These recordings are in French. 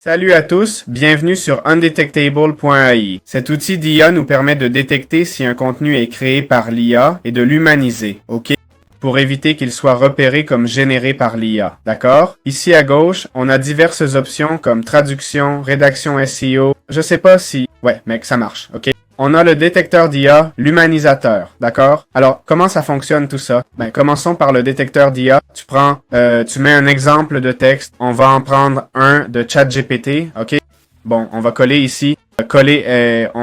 Salut à tous, bienvenue sur undetectable.ai. Cet outil d'IA nous permet de détecter si un contenu est créé par l'IA et de l'humaniser, ok? Pour éviter qu'il soit repéré comme généré par l'IA, d'accord? Ici à gauche, on a diverses options comme traduction, rédaction SEO, je sais pas si... Ouais, mec, ça marche, ok? On a le détecteur d'IA, l'humanisateur, d'accord? Alors, comment ça fonctionne tout ça? Ben, commençons par le détecteur d'IA. Tu mets un exemple de texte. On va en prendre un de ChatGPT, ok? Bon, on va coller ici. On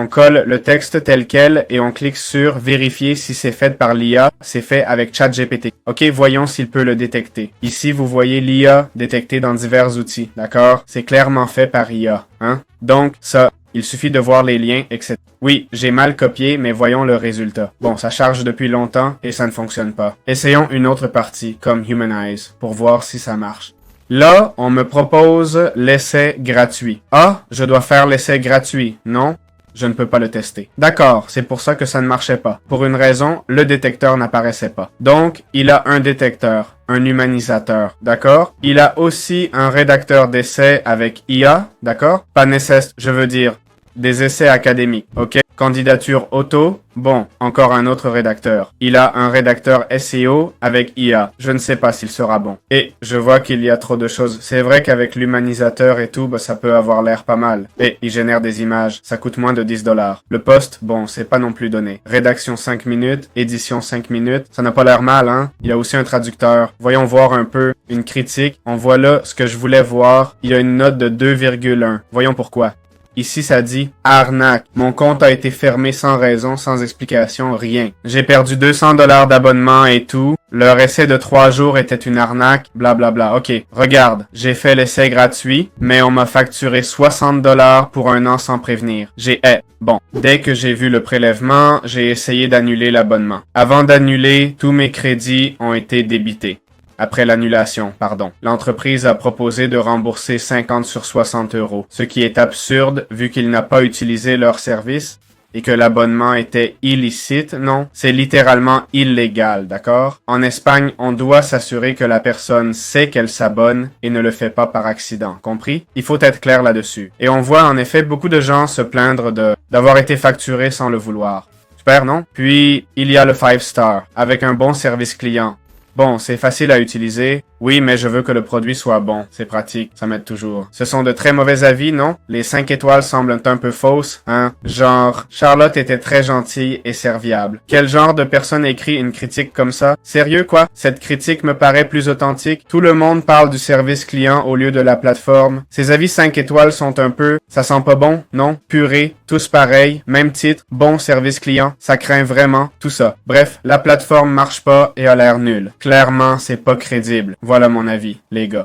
colle le texte tel quel et on clique sur vérifier si c'est fait par l'IA. C'est fait avec ChatGPT. Ok, voyons s'il peut le détecter. Ici, vous voyez l'IA détectée dans divers outils, d'accord? C'est clairement fait par IA, hein? Donc, ça... Il suffit de voir les liens, etc. Oui, j'ai mal copié, mais voyons le résultat. Bon, ça charge depuis longtemps et ça ne fonctionne pas. Essayons une autre partie, comme Humanize, pour voir si ça marche. Là, on me propose l'essai gratuit. Ah, je dois faire l'essai gratuit, non? Je ne peux pas le tester. D'accord, c'est pour ça que ça ne marchait pas. Pour une raison, le détecteur n'apparaissait pas. Donc, il a un détecteur, un humanisateur, d'accord? Il a aussi un rédacteur d'essais avec IA, d'accord? Pas nécessaire, je veux dire, des essais académiques, ok? Candidature auto, bon, encore un autre rédacteur. Il a un rédacteur SEO avec IA. Je ne sais pas s'il sera bon. Et je vois qu'il y a trop de choses. C'est vrai qu'avec l'humanisateur et tout, ça peut avoir l'air pas mal. Et il génère des images. Ça coûte moins de 10 $. Le post, bon, c'est pas non plus donné. Rédaction 5 minutes, édition 5 minutes. Ça n'a pas l'air mal, hein? Il y a aussi un traducteur. Voyons voir un peu une critique. On voit là ce que je voulais voir. Il y a une note de 2,1. Voyons pourquoi. Ici, ça dit « Arnaque. Mon compte a été fermé sans raison, sans explication, rien. J'ai perdu 200 $ d'abonnement et tout. Leur essai de 3 jours était une arnaque, blablabla. Ok, regarde, j'ai fait l'essai gratuit, mais on m'a facturé 60 $ pour un an sans prévenir. Bon, dès que j'ai vu le prélèvement, j'ai essayé d'annuler l'abonnement. Avant d'annuler, tous mes crédits ont été débités. Après l'annulation, pardon. L'entreprise a proposé de rembourser 50 sur 60 €, ce qui est absurde vu qu'il n'a pas utilisé leur service et que l'abonnement était illicite, non? C'est littéralement illégal, d'accord? En Espagne, on doit s'assurer que la personne sait qu'elle s'abonne et ne le fait pas par accident, compris? Il faut être clair là-dessus. Et on voit en effet beaucoup de gens se plaindre d'avoir été facturés sans le vouloir. Super, non? Puis, il y a le 5 star, avec un bon service client. Bon, c'est facile à utiliser. Oui, mais je veux que le produit soit bon. C'est pratique, ça m'aide toujours. Ce sont de très mauvais avis, non? Les 5 étoiles semblent un peu fausses, hein? Genre, Charlotte était très gentille et serviable. Quel genre de personne écrit une critique comme ça? Sérieux, quoi? Cette critique me paraît plus authentique. Tout le monde parle du service client au lieu de la plateforme. Ces avis 5 étoiles sont un peu... Ça sent pas bon, non? Purée, tous pareils, même titre, bon service client. Ça craint vraiment, tout ça. Bref, la plateforme marche pas et a l'air nulle. Clairement, c'est pas crédible. Voilà mon avis, les gars.